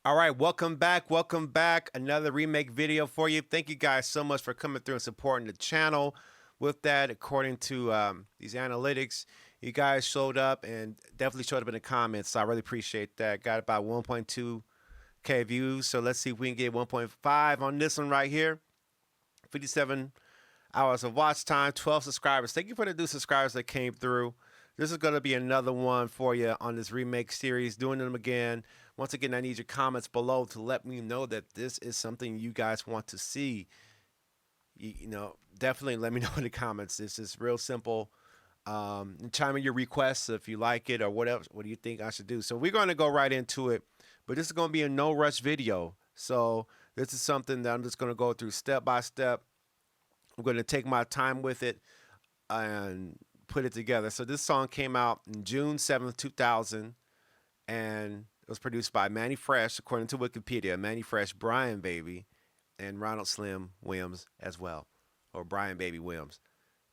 All right, welcome back. Welcome back. Another remake video for you. Thank you guys so much for coming through and supporting the channel. With that, according to these analytics, you guys showed up and definitely showed up in the comments. So I really appreciate that. Got about 1.2K views. So let's see if we can get 1.5 on this one right here. 57 hours of watch time, 12 subscribers. Thank you for the new subscribers that came through. This is going to be another one for you on this remake series, doing them again. Once again, I need your comments below to let me know that this is something you guys want to see. You know, definitely let me know in the comments. This is real simple. Chime in your requests if you like it or whatever. What do you think I should do? So we're going to go right into it. But this is going to be a no rush video. So this is something that I'm just going to go through step by step. I'm going to take my time with it and put it together. So this song came out in June 7th, 2000, and it was produced by Manny Fresh, according to Wikipedia. Manny Fresh, Brian Baby, and Ronald Slim Williams as well, or Brian Baby Williams.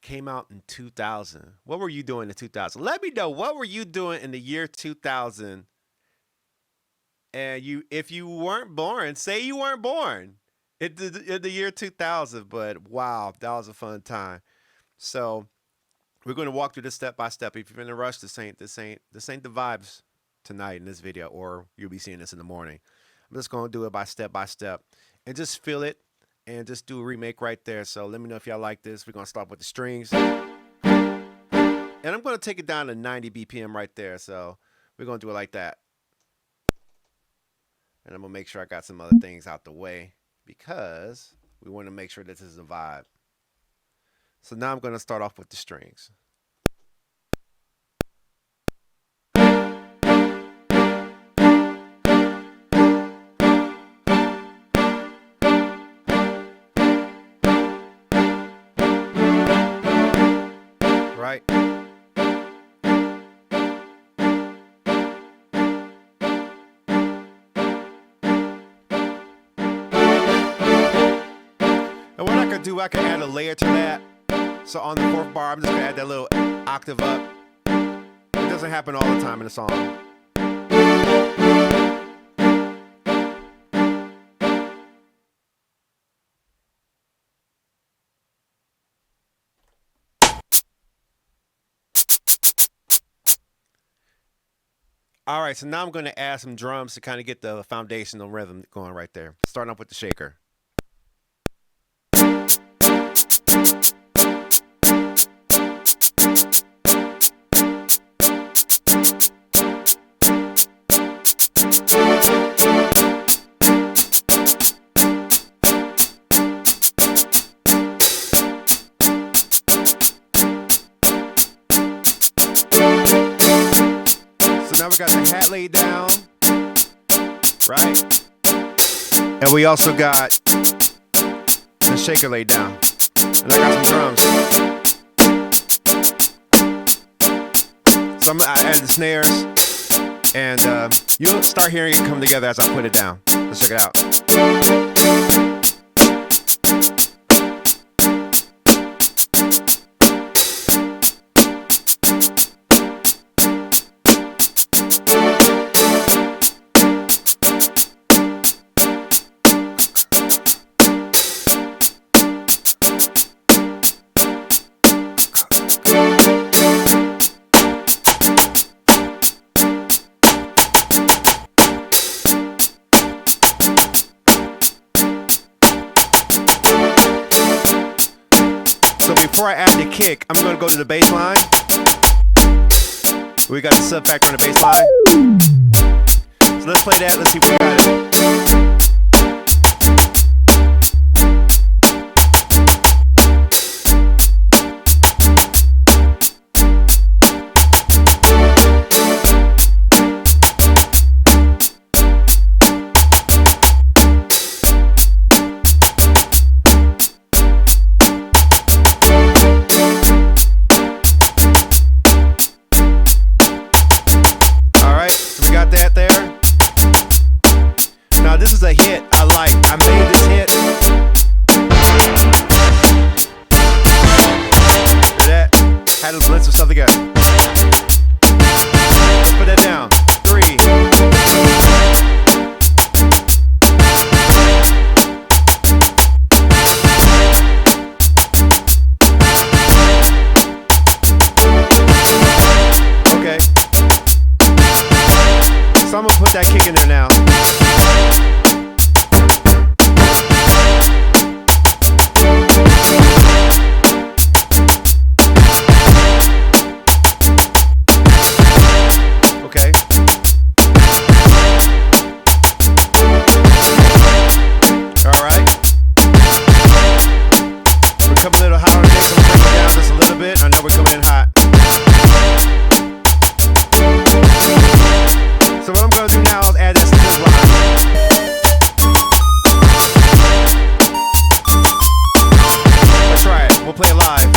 Came out in 2000. What were you doing in 2000? Let me know, what were you doing in the year 2000? And if you weren't born, say you weren't born in the year 2000. But wow, that was a fun time. So we're going to walk through this step by step. If you're in a rush, this ain't the vibes tonight in this video, or you'll be seeing this in the morning. I'm just going to do it by step and just feel it and just do a remake right there. So let me know if y'all like this. We're going to start with the strings, and I'm going to take it down to 90 BPM right there. So we're going to do it like that. And I'm going to make sure I got some other things out the way because we want to make sure that this is a vibe. So now I'm going to start off with the strings. Right? And what I could do, I can add a layer to that. So on the fourth bar, I'm just gonna add that little octave up. It doesn't happen all the time in a song. All right, so now I'm gonna add some drums to kind of get the foundational rhythm going right there. Starting off with the shaker. Now we got the hat laid down, right? And we also got the shaker laid down. And I got some drums. So I add the snares, and you'll start hearing it come together as I put it down. Let's check it out. Before I add the kick, I'm going to go to the bass line. We got the sub factor on the bass line. So let's play that. Let's see if we got it. Get that kick in there now. Okay. All right. We're coming a little higher today, so we'll bring it down just a little bit. I know we're coming in hot. So what I'm going to do now is add that Synth line. Let's try it. We'll play it live.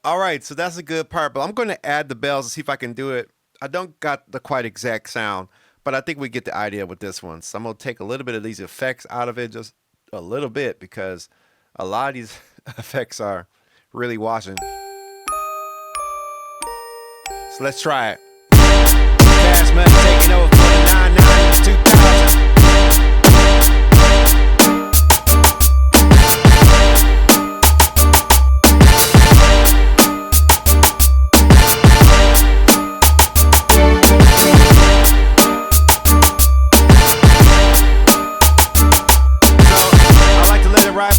All right, so that's a good part, but I'm going to add the bells and see if I can do it. I don't got the quite exact sound, but I think we get the idea with this one. So I'm going to take a little bit of these effects out of it, just a little bit, because a lot of these effects are really washing. So let's try it. Cash money taking over for the 99 to 2000.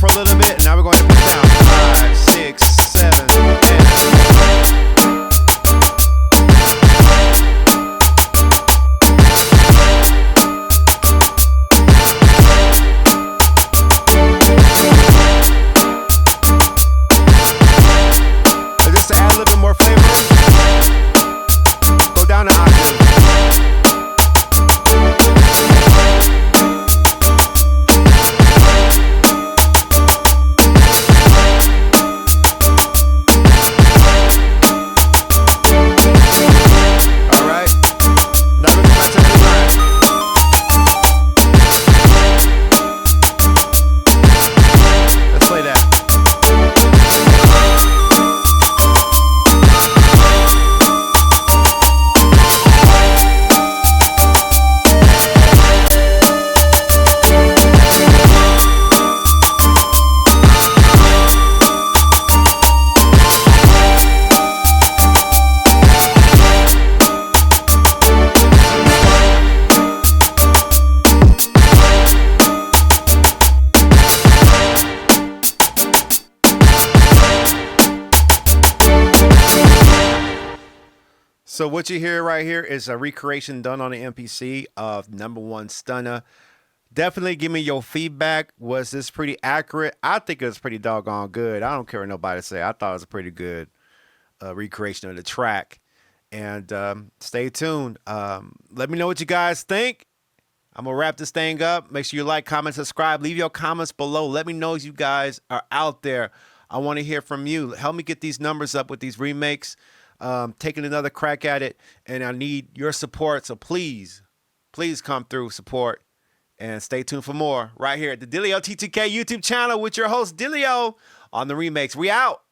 For a little bit, now we're going to put it down. 5, 6, 7, 8. Just to add a little bit more flavor, go down an octave. So what you hear right here is a recreation done on the MPC of #1 Stunna. Definitely give me your feedback. Was this pretty accurate? I think it was pretty doggone good. I don't care what nobody say. I thought it was a pretty good recreation of the track. And stay tuned. Let me know what you guys think. I'm going to wrap this thing up. Make sure you like, comment, subscribe. Leave your comments below. Let me know if you guys are out there. I want to hear from you. Help me get these numbers up with these remakes. Taking another crack at it, and I need your support. So please come through, support, and stay tuned for more right here at the Dilio T2K YouTube channel with your host Dilio on the remakes. We out.